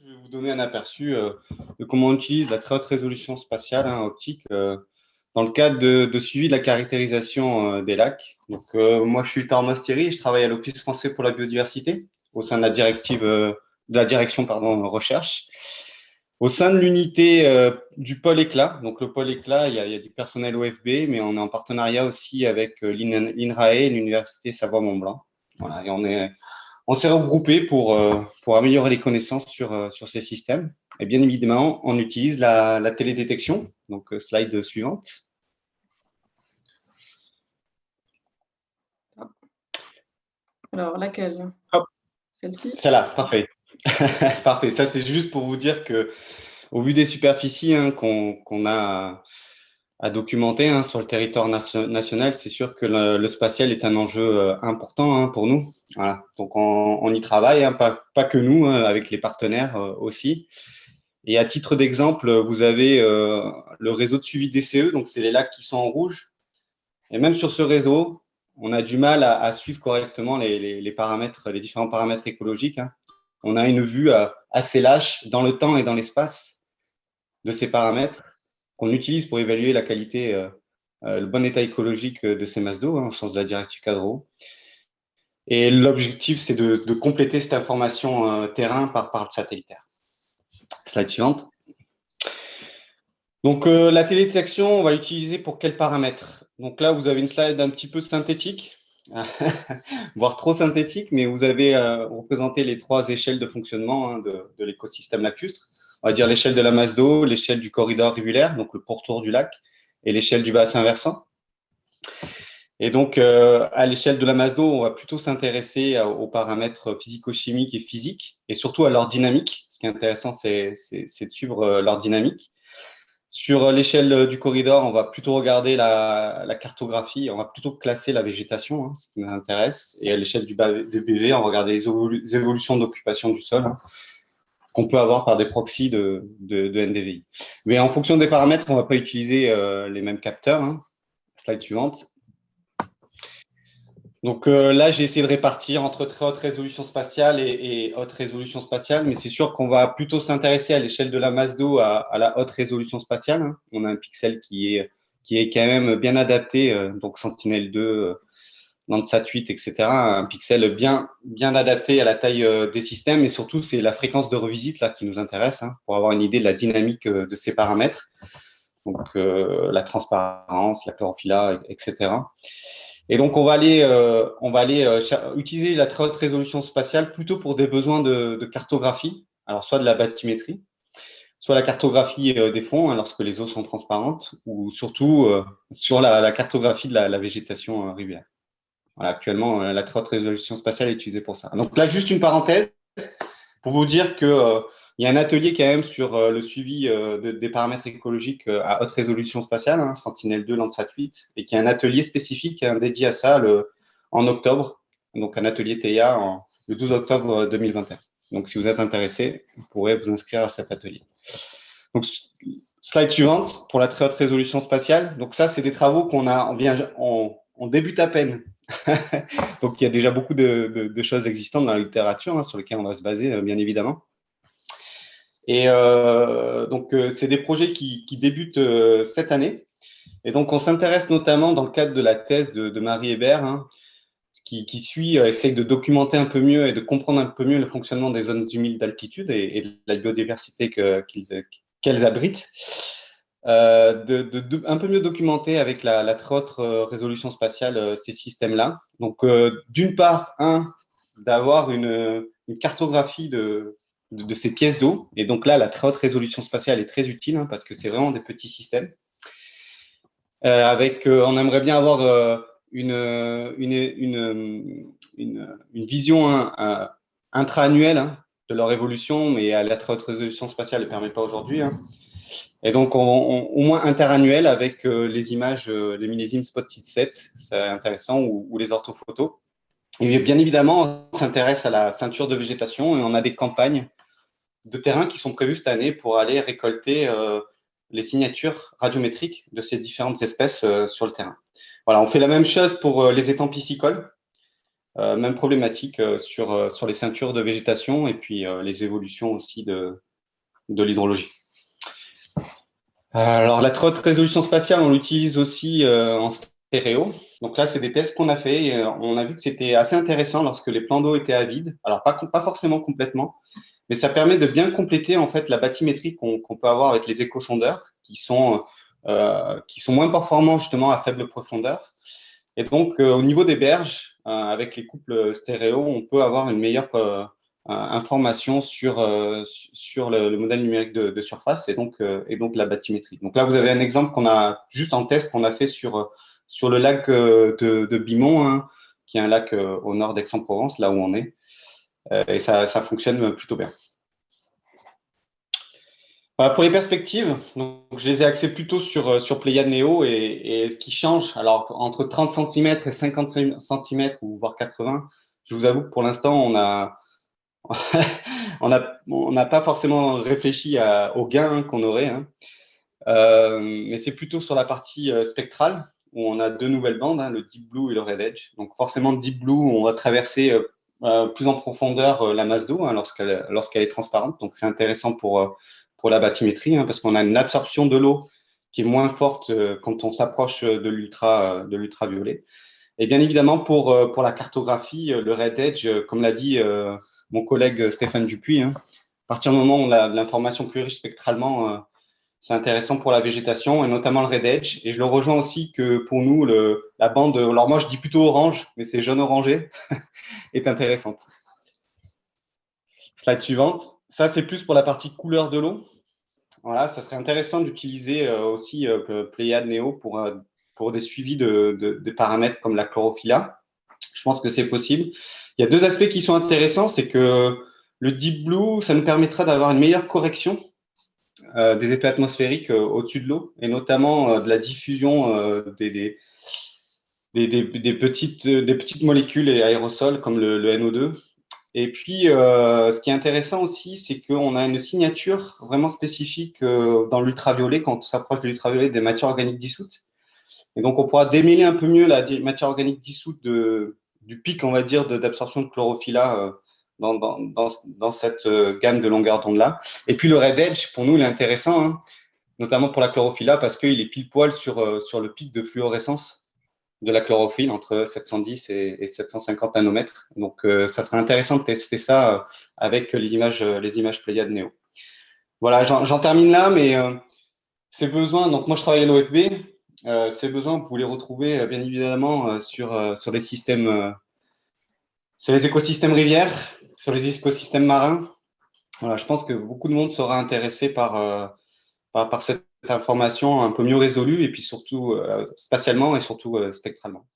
Je vais vous donner un aperçu de comment on utilise la très haute résolution spatiale optique dans le cadre de suivi de la caractérisation des lacs. Donc, moi, je suis Thomas Thierry, je travaille à l'Office français pour la biodiversité au sein de la direction recherche. Au sein de l'unité du pôle éclat, donc le pôle éclat, il y a du personnel OFB, mais on est en partenariat aussi avec l'INRAE et l'Université Savoie-Mont-Blanc. Voilà, et on s'est regroupé pour améliorer les connaissances sur ces systèmes. Et bien évidemment, on utilise la télédétection. Donc, slide suivante. Alors, laquelle? Celle-ci? Celle-là, parfait. Parfait. Ça, c'est juste pour vous dire que, au vu des superficies qu'on a à documenter sur le territoire national, c'est sûr que le spatial est un enjeu important pour nous. Voilà. Donc, on y travaille, pas que nous, avec les partenaires aussi. Et à titre d'exemple, vous avez le réseau de suivi DCE, donc c'est les lacs qui sont en rouge. Et même sur ce réseau, on a du mal à suivre correctement les paramètres, les différents paramètres écologiques. On a une vue assez lâche dans le temps et dans l'espace de ces paramètres qu'on utilise pour évaluer la qualité, le bon état écologique de ces masses d'eau, au sens de la directive cadre eau. Et l'objectif, c'est de compléter cette information terrain par le satellitaire. Slide suivante. Donc, la télédétection, on va l'utiliser pour quels paramètres? Donc là, vous avez une slide un petit peu synthétique, voire trop synthétique, mais vous avez représenté les trois échelles de fonctionnement de l'écosystème lacustre. On va dire l'échelle de la masse d'eau, l'échelle du corridor rivulaire, donc le pourtour du lac, et l'échelle du bassin versant. Et donc, à l'échelle de la masse d'eau, on va plutôt s'intéresser aux paramètres physico-chimiques et physiques, et surtout à leur dynamique. Ce qui est intéressant, c'est de suivre leur dynamique. Sur l'échelle du corridor, on va plutôt regarder la cartographie, on va plutôt classer la végétation, ce qui nous intéresse. Et à l'échelle du BV, on va regarder les évolutions d'occupation du sol qu'on peut avoir par des proxys de NDVI. Mais en fonction des paramètres, on ne va pas utiliser les mêmes capteurs. Slide suivante. Donc là, j'ai essayé de répartir entre très haute résolution spatiale et haute résolution spatiale, mais c'est sûr qu'on va plutôt s'intéresser à l'échelle de la masse d'eau à la haute résolution spatiale. On a un pixel qui est quand même bien adapté, donc Sentinel-2, Landsat 8, etc. Un pixel bien adapté à la taille des systèmes, et surtout, c'est la fréquence de revisite là qui nous intéresse pour avoir une idée de la dynamique de ces paramètres, donc la transparence, la chlorophylla, etc. Et donc, on va aller utiliser la très haute résolution spatiale plutôt pour des besoins de cartographie, alors soit de la bathymétrie, soit la cartographie des fonds lorsque les eaux sont transparentes, ou surtout sur la cartographie de la végétation rivulaire. Voilà, actuellement, la très haute résolution spatiale est utilisée pour ça. Donc là, juste une parenthèse pour vous dire que il y a un atelier quand même sur le suivi des paramètres écologiques à haute résolution spatiale, Sentinel-2, Landsat 8, et qui a un atelier spécifique dédié à ça en octobre, donc un atelier TIA le 12 octobre 2021. Donc, si vous êtes intéressé, vous pourrez vous inscrire à cet atelier. Donc, slide suivante pour la très haute résolution spatiale. Donc, ça, c'est des travaux on débute à peine. Donc, il y a déjà beaucoup de choses existantes dans la littérature sur lesquelles on va se baser, bien évidemment. Et donc, c'est des projets qui débutent cette année. Et donc, on s'intéresse notamment dans le cadre de la thèse de Marie Hébert, qui essaye de documenter un peu mieux et de comprendre un peu mieux le fonctionnement des zones humides d'altitude et de la biodiversité qu'elles abritent. Un peu mieux documenter avec la très haute résolution spatiale ces systèmes-là. Donc, d'une part, d'avoir une cartographie de ces pièces d'eau. Et donc là, la très haute résolution spatiale est très utile parce que c'est vraiment des petits systèmes. On aimerait bien avoir une vision intra-annuelle de leur évolution, mais à la très haute résolution spatiale ne permet pas aujourd'hui. Et donc, au moins interannuel avec les images, les millésimes Spot7, c'est intéressant, ou les orthophotos. Et bien évidemment, on s'intéresse à la ceinture de végétation et on a des campagnes de terrain qui sont prévues cette année pour aller récolter les signatures radiométriques de ces différentes espèces sur le terrain. Voilà, on fait la même chose pour les étangs piscicoles. même problématique sur les ceintures de végétation et puis les évolutions aussi de l'hydrologie. Alors, la très haute résolution spatiale, on l'utilise aussi en stéréo. Donc là, c'est des tests qu'on a fait et on a vu que c'était assez intéressant lorsque les plans d'eau étaient à vide. Alors, pas forcément complètement, mais ça permet de bien compléter en fait la bathymétrie qu'on peut avoir avec les échosondeurs qui sont moins performants justement à faible profondeur. Et donc, au niveau des berges, avec les couples stéréo, on peut avoir une meilleure information sur le modèle numérique de surface et donc la bathymétrie. Donc là, vous avez un exemple qu'on a juste en test qu'on a fait sur le lac de Bimont, hein, qui est un lac au nord d'Aix-en-Provence, là où on est. Et ça fonctionne plutôt bien. Voilà, pour les perspectives, donc, je les ai axées plutôt sur Pléiades Néo et ce qui change, alors entre 30 cm et 50 cm ou voire 80, je vous avoue que pour l'instant, on n'a pas forcément réfléchi au gain qu'on aurait, hein. Mais c'est plutôt sur la partie spectrale où on a deux nouvelles bandes, hein, le Deep Blue et le Red Edge. Donc forcément, Deep Blue, on va traverser plus en profondeur la masse d'eau, hein, lorsqu'elle est transparente. Donc c'est intéressant pour la bathymétrie, hein, parce qu'on a une absorption de l'eau qui est moins forte quand on s'approche de l'ultraviolet. Et bien évidemment, pour la cartographie, le Red Edge, comme l'a dit mon collègue Stéphane Dupuis, hein, à partir du moment où on a de l'information plus riche spectralement, c'est intéressant pour la végétation et notamment le Red Edge. Et je le rejoins aussi que pour nous, la bande, alors moi je dis plutôt orange, mais c'est jaune-orangé, est intéressante. Slide suivante. Ça, c'est plus pour la partie couleur de l'eau. Voilà, ça serait intéressant d'utiliser aussi Pléiades Néo pour des suivis de paramètres comme la chlorophylla. Je pense que c'est possible. Il y a deux aspects qui sont intéressants, c'est que le Deep Blue, ça nous permettra d'avoir une meilleure correction des effets atmosphériques au-dessus de l'eau, et notamment de la diffusion des petites molécules et aérosols comme le NO2. Et puis, ce qui est intéressant aussi, c'est qu'on a une signature vraiment spécifique dans l'ultraviolet, quand on s'approche de l'ultraviolet, des matières organiques dissoutes. Et donc, on pourra démêler un peu mieux la matière organique dissoute du pic, on va dire, d'absorption de chlorophylla dans cette gamme de longueur d'onde-là. Et puis, le Red Edge, pour nous, il est intéressant, hein, notamment pour la chlorophylla, parce qu'il est pile poil sur le pic de fluorescence de la chlorophylle entre 710 et 750 nanomètres. Donc, ça serait intéressant de tester ça avec les images Pléiades Néo. Voilà, j'en termine là, mais ces besoins, donc moi je travaille à l'OFB, ces besoins, vous les retrouvez bien évidemment sur les systèmes, sur les écosystèmes rivières, sur les écosystèmes marins. Voilà, je pense que beaucoup de monde sera intéressé par cette information un peu mieux résolue et puis surtout spatialement et surtout spectralement.